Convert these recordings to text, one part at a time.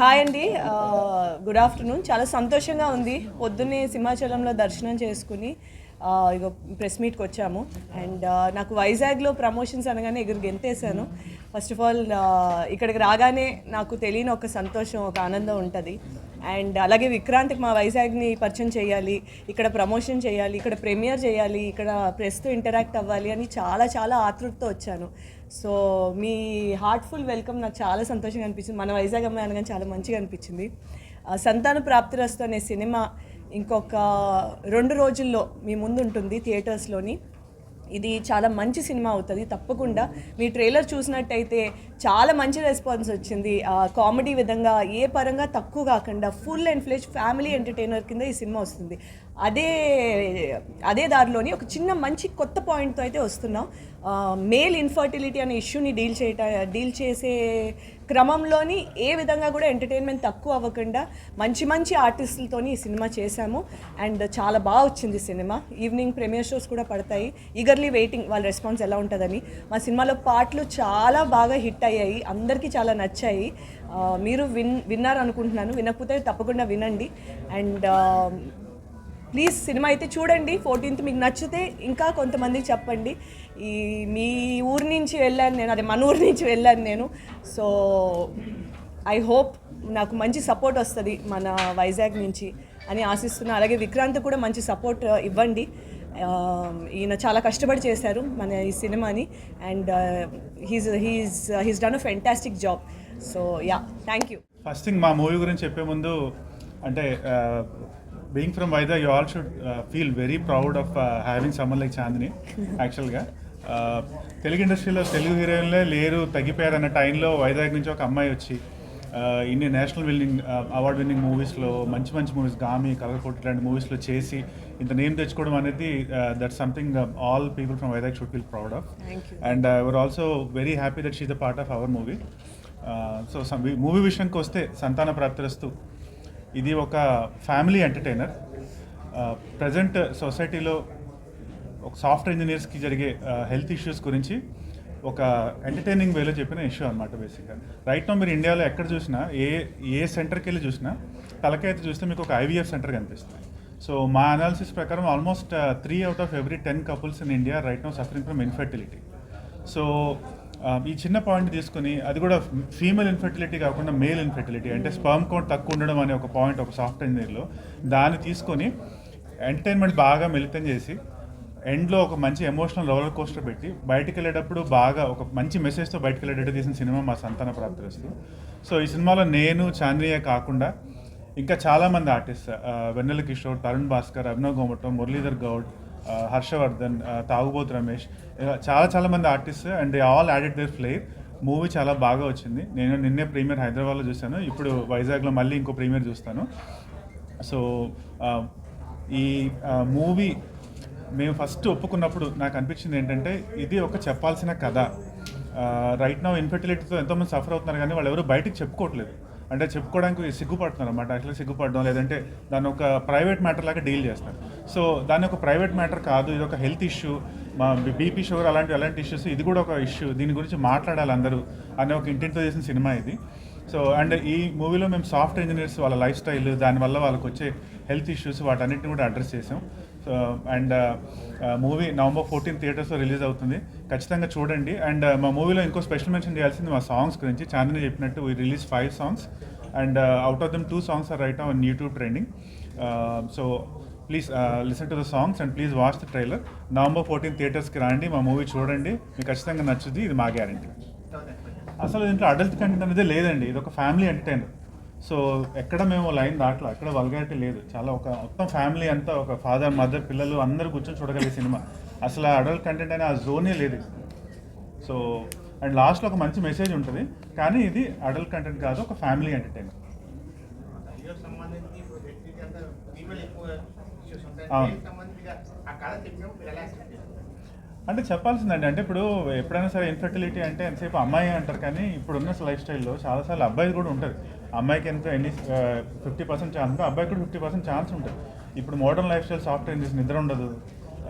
Hi అండి, good afternoon. చాలా సంతోషంగా ఉంది. పొద్దున్నే సింహాచలంలో దర్శనం చేసుకుని ఇక ప్రెస్ మీట్కి వచ్చాము. అండ్ నాకు వైజాగ్లో ప్రమోషన్స్ అనగానే ఎగురు గెంతేసాను. ఫస్ట్ ఆఫ్ ఆల్ ఇక్కడికి రాగానే నాకు తెలియని ఒక సంతోషం, ఒక ఆనందం ఉంటుంది. అండ్ అలాగే విక్రాంత్కి మా వైజాగ్ని పరిచయం చేయాలి, ఇక్కడ ప్రమోషన్ చేయాలి, ఇక్కడ ప్రీమియర్ చేయాలి, ఇక్కడ ప్రెస్తో ఇంటరాక్ట్ అవ్వాలి అని చాలా చాలా ఆతృతతో వచ్చాను. సో మీ హార్ట్ఫుల్ వెల్కమ్ నాకు చాలా సంతోషంగా అనిపించింది. మన వైజాగ్ అమ్మాయి అనగానే చాలా మంచిగా అనిపించింది. సంతాన ప్రాప్తిరస్తు అనే సినిమా ఇంకొక 2 రోజుల్లో మీ ముందు ఉంటుంది థియేటర్స్లోని. ఇది చాలా మంచి సినిమా అవుతుంది తప్పకుండా. మీ ట్రైలర్ చూసినట్టయితే చాలా మంచి రెస్పాన్స్ వచ్చింది. కామెడీ విధంగా ఏ పరంగా తక్కువ కాకుండా ఫుల్ అండ్ ఫ్లెజ్ ఫ్యామిలీ ఎంటర్టైనర్ కింద ఈ సినిమా వస్తుంది. అదే దారిలోని ఒక చిన్న మంచి కొత్త పాయింట్తో అయితే వస్తున్నాం. మేల్ ఇన్ఫర్టిలిటీ అనే ఇష్యూని డీల్ చేసే క్రమంలోని ఏ విధంగా కూడా ఎంటర్టైన్మెంట్ తక్కువ అవ్వకుండా మంచి ఆర్టిస్టులతోని ఈ సినిమా చేశాము. అండ్ చాలా బాగా వచ్చింది సినిమా. ఈవినింగ్ ప్రీమియర్ షోస్ కూడా పడతాయి. ఈగర్లీ వెయిటింగ్ వాళ్ళ రెస్పాన్స్ ఎలా ఉంటుందని. మా సినిమాలో పాటలు చాలా బాగా హిట్ అయ్యాయి, అందరికీ చాలా నచ్చాయి. మీరు విన్నారు అనుకుంటున్నాను. వినకపోతే తప్పకుండా వినండి. అండ్ ప్లీజ్ సినిమా అయితే చూడండి. 14th మీకు నచ్చితే ఇంకా కొంతమందికి చెప్పండి. మీ ఊరి నుంచి వెళ్ళాను నేను, అదే మన ఊరి నుంచి వెళ్ళాను నేను. సో ఐ హోప్ నాకు మంచి సపోర్ట్ వస్తుంది మన వైజాగ్ నుంచి అని ఆశిస్తున్నాను. అలాగే విక్రాంత్ కూడా మంచి సపోర్ట్ ఇవ్వండి. ఈయన చాలా కష్టపడి చేశారు మన ఈ సినిమాని. And he's done a fantastic job. So yeah, thank you. First thing మా మూవీ గురించి చెప్పే ముందు అంటే being from Vizag, you all should feel very proud of having someone like Chandini. యాక్చువల్గా తెలుగు ఇండస్ట్రీలో తెలుగు హీరోయిన్లే లేరు, తగ్గిపోయారు అన్న టైంలో వైజాగ్ నుంచి ఒక అమ్మాయి వచ్చి ఇన్ని నేషనల్ అవార్డ్ విన్నింగ్ మూవీస్లో మంచి మూవీస్, గామి, కలర్కోట్ లాంటి మూవీస్లో చేసి ఇంత నేమ్ తెచ్చుకోవడం అనేది that's something all people from Vizag should feel proud of. And were also very happy that she the part of our movie. So movie విషయానికి వస్తే సంతాన ప్రాప్తిరస్తు ఇది ఒక ఫ్యామిలీ ఎంటర్టైనర్. ప్రజెంట్ సొసైటీలో ఒక సాఫ్ట్వేర్ ఇంజనీర్స్కి జరిగే హెల్త్ ఇష్యూస్ గురించి ఒక ఎంటర్టైనింగ్ వేలో చెప్పిన ఇష్యూ అనమాట. బేసిక్గా రైట్ నో మీరు ఇండియాలో ఎక్కడ చూసినా ఏ సెంటర్కి వెళ్ళి చూసినా తలకైతే చూస్తే మీకు ఒక IVF సెంటర్ కనిపిస్తుంది. సో మా అనాలిసిస్ ప్రకారం almost 3 out of every 10 couples in India right now suffering from infertility. So ఈ చిన్న పాయింట్ తీసుకుని, అది కూడా ఫీమేల్ ఇన్ఫర్టిలిటీ కాకుండా మేల్ ఇన్ఫర్టిలిటీ, అంటే స్పర్మ్ కౌంట్ తక్కువ ఉండడం అనే ఒక పాయింట్ ఒక సాఫ్ట్ ఇంజనీర్లో దాన్ని తీసుకొని ఎంటర్టైన్మెంట్ బాగా మిళితం చేసి ఎండ్లో ఒక మంచి ఎమోషనల్ రోలర్ కోస్టర్ పెట్టి బయటికి వెళ్ళేటప్పుడు బాగా ఒక మంచి మెసేజ్తో బయటకు వెళ్ళేటట్టు తీసిన సినిమా మా సంతాన ప్రాప్తిరస్తు. సో ఈ సినిమాలో నేను, చాంద్రియే కాకుండా ఇంకా చాలామంది ఆర్టిస్ట్, వెన్నెల కిషోర్, తరుణ్ భాస్కర్, అభినవ్ గోమటం, మురళీధర్ గౌడ్, హర్షవర్ధన్, తాగుబోతు రమేష్, చాలామంది artist and they all added their flair. Movie చాలా బాగా వచ్చింది. నేను నిన్నే ప్రీమియర్ హైదరాబాద్లో చూశాను, ఇప్పుడు వైజాగ్లో మళ్ళీ ఇంకో ప్రీమియర్ చూస్తాను. సో ఈ మూవీ మేము ఫస్ట్ ఒప్పుకున్నప్పుడు నాకు అనిపించింది ఏంటంటే ఇది ఒక చెప్పాల్సిన కథ. రైట్ నౌ ఇన్ఫర్టిలిటీతో ఎంతోమంది సఫర్ అవుతున్నారు, కానీ వాళ్ళు ఎవరు బయటకు చెప్పుకోవట్లేదు. అంటే చెప్పుకోవడానికి సిగ్గుపడుతున్నారు అన్నమాట. యాక్చువల్గా సిగ్గుపడడం, లేదంటే దాన్ని ఒక ప్రైవేట్ మ్యాటర్ లాగా డీల్ చేస్తారు. సో దాన్ని ఒక ప్రైవేట్ మ్యాటర్ కాదు, ఇది ఒక హెల్త్ ఇష్యూ. మా బీపీ, షుగర్ అలాంటి ఇష్యూస్, ఇది కూడా ఒక ఇష్యూ, దీని గురించి మాట్లాడాలి అందరూ అనే ఒక ఇంటింటితో చేసిన సినిమా ఇది. సో అండ్ ఈ మూవీలో మేము సాఫ్ట్వేర్ ఇంజనీర్స్ వాళ్ళ లైఫ్ స్టైల్, దానివల్ల వాళ్ళకి వచ్చే హెల్త్ ఇష్యూస్, వాటన్నిటిని కూడా అడ్రస్ చేసాం. So and movie November 14th థియేటర్స్లో రిలీజ్ అవుతుంది, ఖచ్చితంగా చూడండి. అండ్ మా మూవీలో ఇంకో స్పెషల్ మెన్షన్ చేయాల్సింది మా సాంగ్స్ గురించి. చాందిని చెప్పినట్టు we release 5 songs and out of them 2 songs are right now on YouTube trending. So please listen to the songs and please watch the trailer. November 14th థియేటర్స్కి రండి, మా మూవీ చూడండి, మీకు ఖచ్చితంగా నచ్చుద్ది, ఇది మా గ్యారంటీ. అసలు దీంట్లో అడల్ట్ కంటెంట్ అనేది లేదండి, ఇది ఒక ఫ్యామిలీ ఎంటర్టైనర్. సో ఎక్కడ మేము లైన్ దాంట్లో ఎక్కడ వల్గారిటీ లేదు. చాలా ఒక మొత్తం ఫ్యామిలీ అంతా, ఒక ఫాదర్, మదర్, పిల్లలు అందరూ కూర్చొని చూడగలిగే సినిమా. అసలు అడల్ట్ కంటెంట్ అనే ఆ జోనే లేదు. సో అండ్ లాస్ట్లో ఒక మంచి మెసేజ్ ఉంటుంది, కానీ ఇది అడల్ట్ కంటెంట్ కాదు, ఒక ఫ్యామిలీ ఎంటర్టైనర్. అంటే చెప్పాల్సిందండి, అంటే ఇప్పుడు ఎప్పుడైనా సరే ఇన్ఫర్టిలిటీ అంటే ఎంతసేపు అమ్మాయి అంటారు, కానీ ఇప్పుడున్న లైఫ్ స్టైల్లో చాలాసార్లు అబ్బాయి కూడా ఉంటుంది. అమ్మాయికి ఎంత 50% ఛాన్స్ ఉంటే అబ్బాయికి కూడా 50% ఛాన్స్ ఉంటుంది. ఇప్పుడు modern life style software engineers నిద్ర ఉండదు,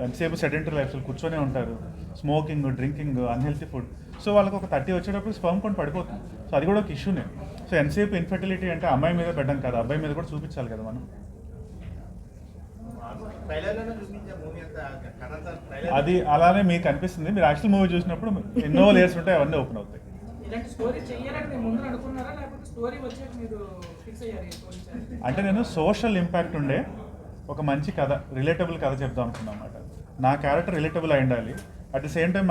ఎంతసేపు సెడెంటరీ లైఫ్ స్టైల్ కూర్చొనే ఉంటారు, smoking, drinking, unhealthy food. So వాళ్ళకి ఒక 30 వచ్చేటప్పుడు స్పర్మ్ కౌంట్ పడిపోతుంది. సో అది కూడా ఒక ఇష్యూనే. సో ఎంతసేపు ఇన్ఫర్టిలిటీ అంటే అమ్మాయి మీద పెట్టడం కదా, అబ్బాయి మీద కూడా చూపించాలి కదా మనం. అది అలానే మీకు అనిపిస్తుంది, మీరు యాక్చువల్ మూవీ చూసినప్పుడు ఎన్నో లేయర్స్ ఉంటాయి, అవన్నీ ఓపెన్ అవుతాయి. అంటే నేను సోషల్ ఇంపాక్ట్ ఉండే ఒక మంచి కథ, రిలేటబుల్ కథ చెప్దాం అనుకున్నాను అన్నమాట. నా క్యారెక్టర్ రిలేటబుల్ అయి ఉండాలి, అట్ ది సేమ్ టైం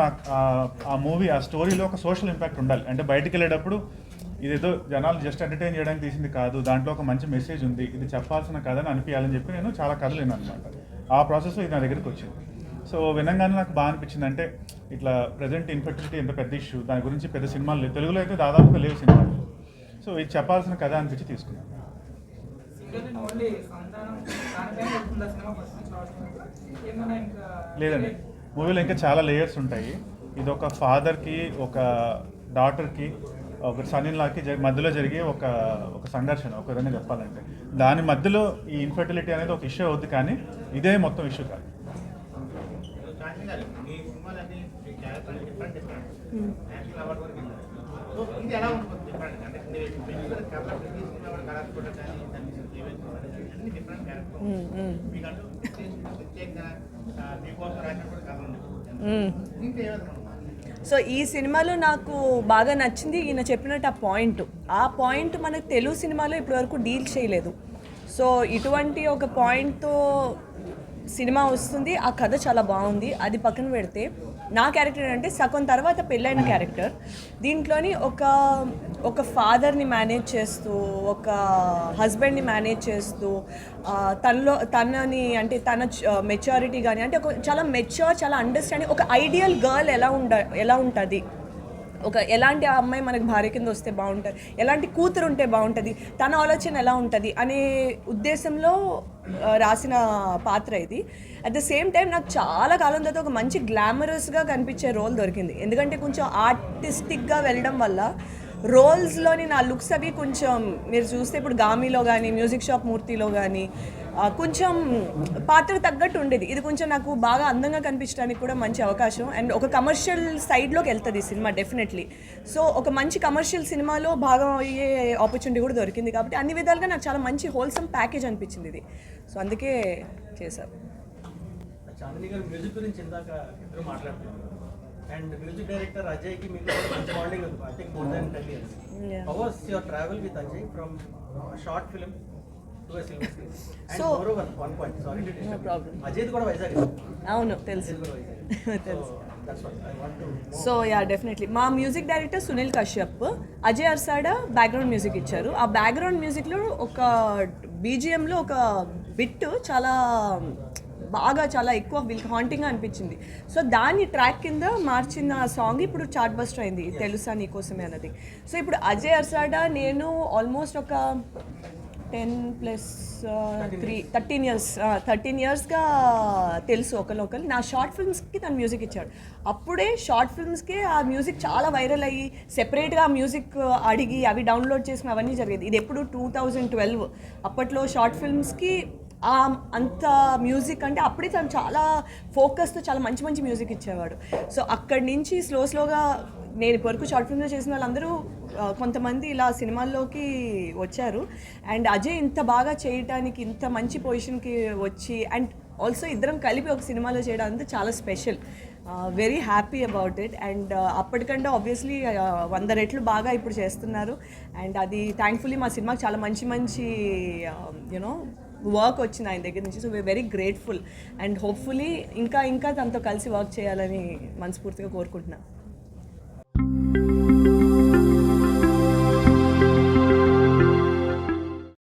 ఆ మూవీ ఆ స్టోరీలో ఒక సోషల్ ఇంపాక్ట్ ఉండాలి. అంటే బయటికి వెళ్ళేటప్పుడు ఇదేదో జనాలు జస్ట్ ఎంటర్టైన్ చేయడానికి తీసింది కాదు, దాంట్లో ఒక మంచి మెసేజ్ ఉంది, ఇది చెప్పాల్సిన కథ అని అనిపించాలని చెప్పి నేను చాలా కథలు విన్నాను అనమాట. ఆ ప్రాసెస్ ఇది నా దగ్గరికి వచ్చింది. సో వినంగానే నాకు బాగా అనిపించింది. అంటే ఇట్లా ప్రజెంట్ ఇన్ఫర్టిలిటీ ఎంత పెద్ద ఇష్యూ, దాని గురించి పెద్ద సినిమాలు లేవు, తెలుగులో అయితే దాదాపుగా లేవు సినిమాలు. సో ఇది చెప్పాల్సిన కథ అనిపించి తీసుకున్నాను. లేదండి, మూవీలో ఇంకా చాలా లేయర్స్ ఉంటాయి. ఇది ఒక ఫాదర్కి, ఒక డాటర్కి, ఒక సన్ ఇన్ లాకి మధ్యలో జరిగే ఒక సంఘర్షణ, ఒక విధంగా చెప్పాలంటే. దాని మధ్యలో ఈ ఇన్ఫర్టిలిటీ అనేది ఒక ఇష్యూ అవుద్ది, కానీ ఇదే మొత్తం ఇష్యూ కాదు. సో ఈ సినిమాలో నాకు బాగా నచ్చింది ఈయన చెప్పినట్టు ఆ పాయింట్ మనకు తెలుగు సినిమాలో ఇప్పటివరకు డీల్ చేయలేదు. సో ఇటువంటి ఒక పాయింట్తో సినిమా వస్తుంది, ఆ కథ చాలా బాగుంది. అది పక్కన పెడితే నా క్యారెక్టర్ అంటే సగం తర్వాత పెళ్ళైన క్యారెక్టర్. దీంట్లోని ఒక ఫాదర్ని మేనేజ్ చేస్తూ, ఒక హస్బెండ్ని మేనేజ్ చేస్తూ, తనని అంటే తన మెచ్యూరిటీ కానీ, అంటే ఒక చాలా మెచ్యూర్, చాలా అండర్స్టాండింగ్, ఒక ఐడియల్ గర్ల్ ఎలా ఉంటుంది, ఎలాంటి అమ్మాయి మనకు భార్య కింద వస్తే బాగుంటుంది, ఎలాంటి కూతురు ఉంటే బాగుంటుంది, తన ఆలోచన ఎలా ఉంటుంది అనే ఉద్దేశంలో రాసిన పాత్ర ఇది. అట్ ద సేమ్ టైం నాకు చాలా కాలం తర్వాత ఒక మంచి గ్లామరస్గా కనిపించే రోల్ దొరికింది. ఎందుకంటే కొంచెం ఆర్టిస్టిక్గా వెళ్ళడం వల్ల రోల్స్లోని నా లుక్స్ అవి కొంచెం మీరు చూస్తే ఇప్పుడు గామిలో కానీ, మ్యూజిక్ షాప్ మూర్తిలో కానీ కొంచెం పాత్రకు తగ్గట్టు ఉండేది. ఇది కొంచెం నాకు బాగా అందంగా కనిపించడానికి కూడా మంచి అవకాశం. అండ్ ఒక కమర్షియల్ సైడ్లోకి వెళ్తుంది ఈ సినిమా డెఫినెట్లీ. సో ఒక మంచి కమర్షియల్ సినిమాలో భాగం అయ్యే ఆపర్చునిటీ కూడా దొరికింది. కాబట్టి అన్ని విధాలుగా నాకు చాలా మంచి హోల్సమ్ ప్యాకేజ్ అనిపించింది ఇది. సో అందుకే చేశారు. చాందిని గారు మ్యూజిక్ గురించి ఇందాక ఇద్దరు మాట్లాడుతున్నారు. అండ్ మ్యూజిక్ డైరెక్టర్ అజయ్ కి మీకు మంచి బాండింగ్ ఉంది. I think more than 10 years. How was your travel with Ajay from short film to a silver screen? And moreover, one point, sorry to disturb. No problem. Ajay కూడా వైజాగ్. అవును తెలుసు. తెలుసు. That's what I want to know. So ya definitely మా music director Sunil Kashyap, Ajay Arsada background music ఇచ్చారు. ఆ background మ్యూజిక్లో ఒక బీజిఎంలో ఒక బిట్ చాలా ఎక్కువ హాంటింగ్గా అనిపించింది. సో దాన్ని ట్రాక్ కింద మార్చిన సాంగ్ ఇప్పుడు చార్ట్ బస్టర్ అయింది, తెలుసా నీకోసమే అన్నది. సో ఇప్పుడు అజయ్ అర్సాడా నేను ఆల్మోస్ట్ ఒక 13 ఇయర్స్గా తెలుసు ఒకరు. నా షార్ట్ ఫిల్మ్స్కి తను మ్యూజిక్ ఇచ్చాడు. అప్పుడే షార్ట్ ఫిల్మ్స్కి ఆ మ్యూజిక్ చాలా వైరల్ అయ్యి సెపరేట్గా మ్యూజిక్ అడిగి అవి డౌన్లోడ్ చేసుకుని అవన్నీ జరిగేది. ఇది ఎప్పుడు 2012. అప్పట్లో షార్ట్ ఫిల్మ్స్కి అంత మ్యూజిక్ అంటే అప్పుడే తను చాలా ఫోకస్తో చాలా మంచి మంచి మ్యూజిక్ ఇచ్చేవాడు. సో అక్కడి నుంచి స్లోగా నేను ఇప్పటివరకు షార్ట్ ఫిల్మ్లో చేసిన వాళ్ళందరూ కొంతమంది ఇలా సినిమాల్లోకి వచ్చారు. అండ్ అజయ్ ఇంత బాగా చేయడానికి, ఇంత మంచి పొజిషన్కి వచ్చి, అండ్ ఆల్సో ఇద్దరం కలిపి ఒక సినిమాలో చేయడం అంతా చాలా special. Very happy about it. And అప్పటికంటే ఆబ్వియస్లీ 100 రెట్లు బాగా ఇప్పుడు చేస్తున్నారు. అండ్ అది థ్యాంక్ఫుల్లీ మా సినిమాకి చాలా మంచి యూనో వర్క్ వచ్చింది ఆయన దగ్గర నుంచి. So we're very grateful. And hopefully ఇంకా తనతో కలిసి వర్క్ చేయాలని మనస్ఫూర్తిగా కోరుకుంటున్నాను.